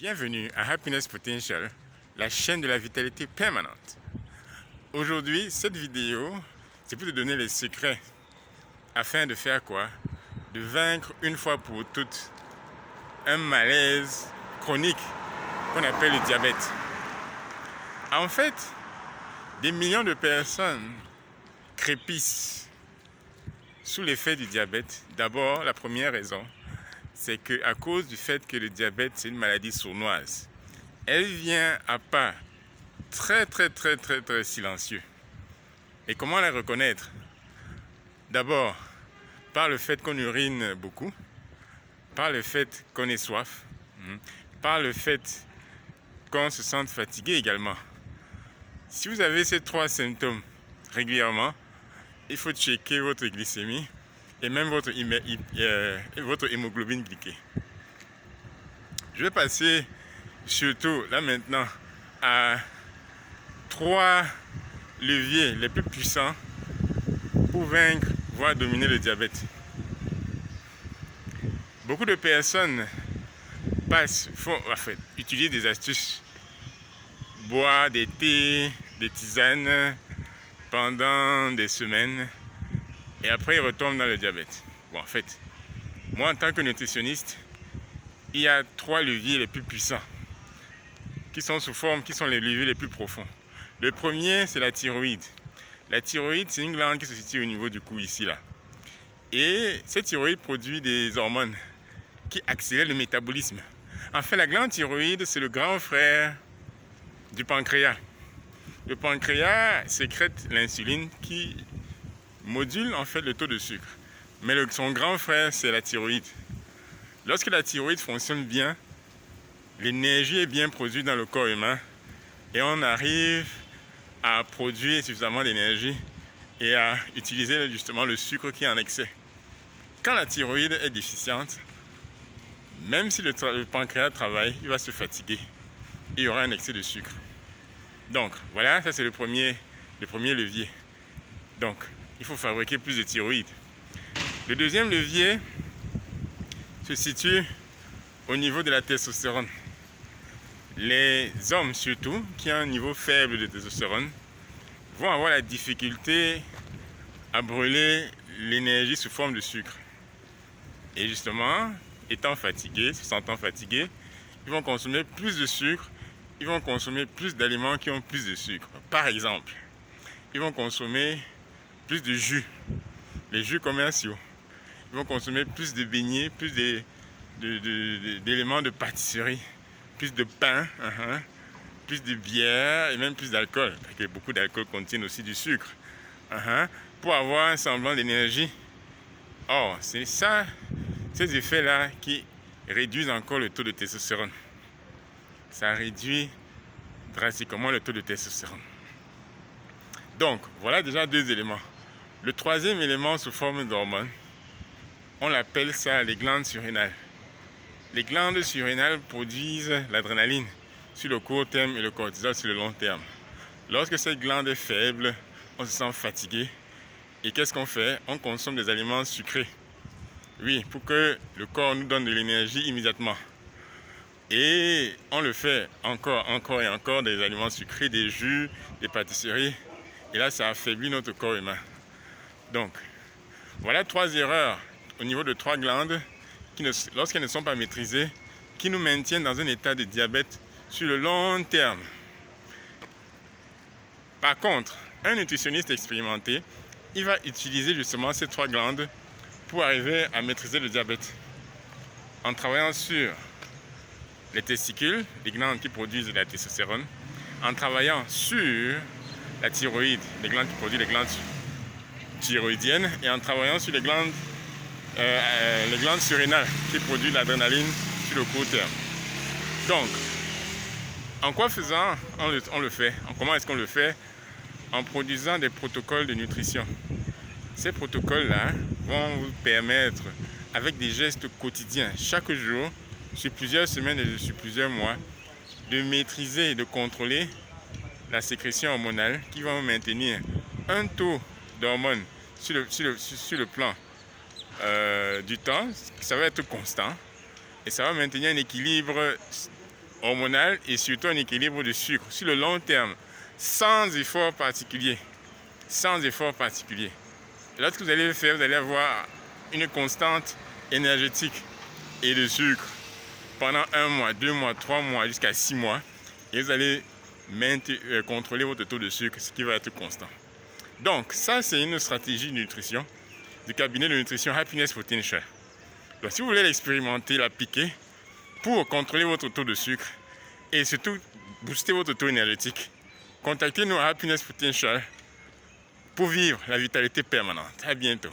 Bienvenue à Happiness Potential, la chaîne de la vitalité permanente. Aujourd'hui, cette vidéo, c'est pour te donner les secrets afin de faire quoi? De vaincre une fois pour toutes un malaise chronique qu'on appelle le diabète. En fait, des millions de personnes crépissent sous l'effet du diabète. D'abord, la première raison, c'est qu'à cause du fait que le diabète, c'est une maladie sournoise. Elle vient à pas très silencieux. Et comment la reconnaître? D'abord, par le fait qu'on urine beaucoup, par le fait qu'on ait soif, par le fait qu'on se sente fatigué également. Si vous avez ces trois symptômes régulièrement, il faut checker votre glycémie et même votre hémoglobine glyquée. Je vais passer surtout là maintenant à trois leviers les plus puissants pour vaincre, voire dominer le diabète. Beaucoup de personnes utilisent des astuces, boire des thés, des tisanes pendant des semaines et après ils retombent dans le diabète. Bon, en fait, moi en tant que nutritionniste, il y a trois leviers les plus puissants qui sont les leviers les plus profonds. Le premier, c'est la thyroïde. La thyroïde, c'est une glande qui se situe au niveau du cou ici là. Et cette thyroïde produit des hormones qui accélèrent le métabolisme. En fait, la glande thyroïde, c'est le grand frère du pancréas. Le pancréas sécrète l'insuline qui module en fait le taux de sucre. Mais son grand frère, c'est la thyroïde. Lorsque la thyroïde fonctionne bien, l'énergie est bien produite dans le corps humain et on arrive à produire suffisamment d'énergie et à utiliser justement le sucre qui est en excès. Quand la thyroïde est déficiente, même si le pancréas travaille, il va se fatiguer et il y aura un excès de sucre. Donc voilà, ça c'est le premier levier. Donc il faut fabriquer plus de thyroïde. Le deuxième levier se situe au niveau de la testostérone. Les hommes surtout qui ont un niveau faible de testostérone vont avoir la difficulté à brûler l'énergie sous forme de sucre. Et justement, étant fatigués, se sentant fatigués, ils vont consommer plus de sucre, ils vont consommer plus d'aliments qui ont plus de sucre. Par exemple, ils vont consommer plus de jus, les jus commerciaux. Ils vont consommer plus de beignets, plus d'éléments de pâtisserie, plus de pain, plus de bière et même plus d'alcool, parce que beaucoup d'alcool contient aussi du sucre, pour avoir un semblant d'énergie. Or, c'est ça, ces effets-là qui réduisent encore le taux de testostérone. Ça réduit drastiquement le taux de testostérone. Donc, voilà déjà deux éléments. Le troisième élément sous forme d'hormone, on appelle ça les glandes surrénales. Les glandes surrénales produisent l'adrénaline sur le court terme et le cortisol sur le long terme. Lorsque cette glande est faible, on se sent fatigué. Et qu'est-ce qu'on fait? On consomme des aliments sucrés. Oui, pour que le corps nous donne de l'énergie immédiatement. Et on le fait encore et encore, des aliments sucrés, des jus, des pâtisseries. Et là, ça affaiblit notre corps humain. Donc, voilà trois erreurs au niveau de trois glandes qui, lorsqu'elles ne sont pas maîtrisées, qui nous maintiennent dans un état de diabète sur le long terme. Par contre, un nutritionniste expérimenté, il va utiliser justement ces trois glandes pour arriver à maîtriser le diabète. En travaillant sur les testicules, les glandes qui produisent de la testostérone, en travaillant sur la thyroïde, les glandes qui produisent les glandes thyroïdiennes, et en travaillant sur les glandes surrénales qui produisent l'adrénaline sur le court terme. Donc, en quoi faisant on le fait? Comment est-ce qu'on le fait? En produisant des protocoles de nutrition. Ces protocoles-là vont vous permettre, avec des gestes quotidiens, chaque jour, sur plusieurs semaines et sur plusieurs mois, de maîtriser et de contrôler la sécrétion hormonale qui va vous maintenir un taux d'hormones sur le plan du temps. Ça va être constant et ça va maintenir un équilibre hormonal et surtout un équilibre de sucre sur le long terme, sans effort particulier. Sans effort particulier. Lorsque vous allez le faire, vous allez avoir une constante énergétique et de sucre pendant 1 mois, 2 mois, 3 mois, jusqu'à 6 mois. Et vous allez contrôler votre taux de sucre, ce qui va être constant. Donc, ça, c'est une stratégie de nutrition du cabinet de nutrition Happiness Potential. Donc, si vous voulez l'expérimenter, l'appliquer pour contrôler votre taux de sucre et surtout booster votre taux énergétique, contactez-nous à Happiness Potential pour vivre la vitalité permanente. À bientôt.